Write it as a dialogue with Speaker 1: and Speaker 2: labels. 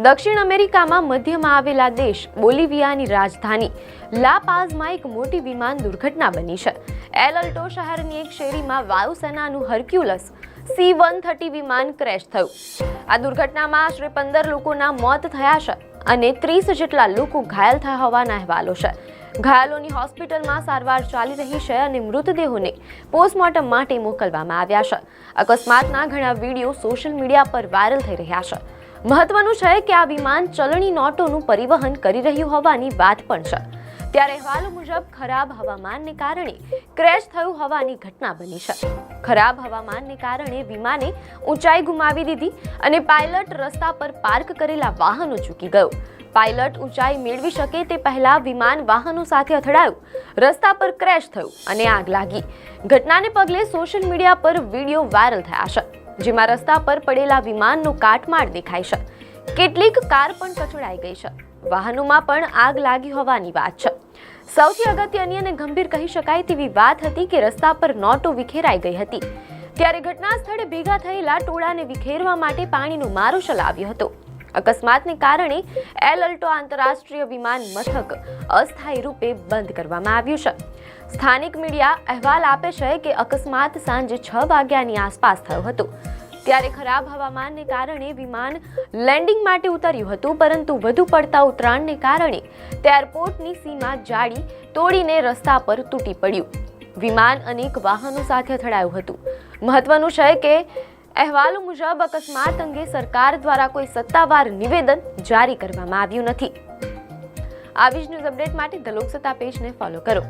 Speaker 1: દક્ષિણ અમેરિકામાં મધ્યમાં આવેલા દેશ બોલિવિયાની રાજધાની લા પાઝમાં એક મોટી વિમાન દુર્ઘટના બની છે. એલ અલ્ટો શહેરની એક શેરીમાં વાયુસેનાનું હર્ક્યુલસ C-130 વિમાન ક્રેશ થયું. આ દુર્ઘટનામાં આશરે 15 લોકોના મોત થયા છે અને 30 જેટલા લોકો ઘાયલ થયા હોવાના અહેવાલો છે. ઘાયલોની હોસ્પિટલમાં સારવાર ચાલી રહી છે અને મૃતદેહોને પોસ્ટમોર્ટમ માટે મોકલવામાં આવ્યા છે. અકસ્માતના ઘણા વિડીયો સોશિયલ મીડિયા પર વાયરલ થઈ રહ્યા છે. મહત્વનું છે કે આ વિમાન ચલણી નોટોનું પરિવહન કરી રહ્યું હોવાની વાત પણ છે. ત્યારે અહેવાલો મુજબ ખરાબ હવામાનને કારણે ક્રેશ થયું હોવાની ઘટના બની છે. ખરાબ હવામાનને કારણે વિમાને ઊંચાઈ ગુમાવી દીધી અને પાયલટ રસ્તા પર પાર્ક કરેલા વાહનો ચૂકી ગયો. પાયલટ ઊંચાઈ મેળવી શકે તે પહેલા વિમાન વાહનો સાથે અથડાયું, રસ્તા પર ક્રેશ થયું અને આગ લાગી. ઘટનાને પગલે સોશિયલ મીડિયા પર વિડીયો વાયરલ થયા છે, જેમાં રસ્તા પર પડેલા વિમાનનો કાટમાળ દેખાય છે. કેટલીક કાર પણ કચડાઈ ગઈ છે. વાહનોમાં પણ આગ લાગી હોવાની વાત છે. સૌથી અગત્યની અને ગંભીર કહી શકાય તેવી વાત હતી કે રસ્તા પર નોટો વિખેરાઈ ગઈ હતી. ત્યારે ઘટના સ્થળે ભેગા થયેલા ટોળાને વિખેરવા માટે પાણીનો મારો ચલાવ્યો હતો. અકસ્માતને કારણે એલ અલ્ટો આંતરરાષ્ટ્રીય વિમાન મથક અસ્થાયી રૂપે બંધ કરવામાં આવ્યું છે. સ્થાનિક મીડિયા અહેવાલ આપે છે કે અકસ્માત સાંજે 6 વાગ્યાની આસપાસ થયો હતો. ત્યારે ખરાબ હવામાનને કારણે વિમાન લેન્ડિંગ માટે ઉતર્યું હતું, પરંતુ વધુ પડતા ઉતરાણને કારણે તે એરપોર્ટની સીમા જાળી તોડીને રસ્તા પર તૂટી પડ્યું. વિમાન અનેક વાહનો સાથે અથડાયું હતું. મહત્વનું છે કે અહેવાલો મુજબ અકસ્માત અંગે સરકાર દ્વારા કોઈ સત્તાવાર નિવેદન જારી કરવામાં આવ્યું નથી. આવી જ ન્યૂઝ અપડેટ માટે ધ લોકસત્તા પેજને ફોલો કરો.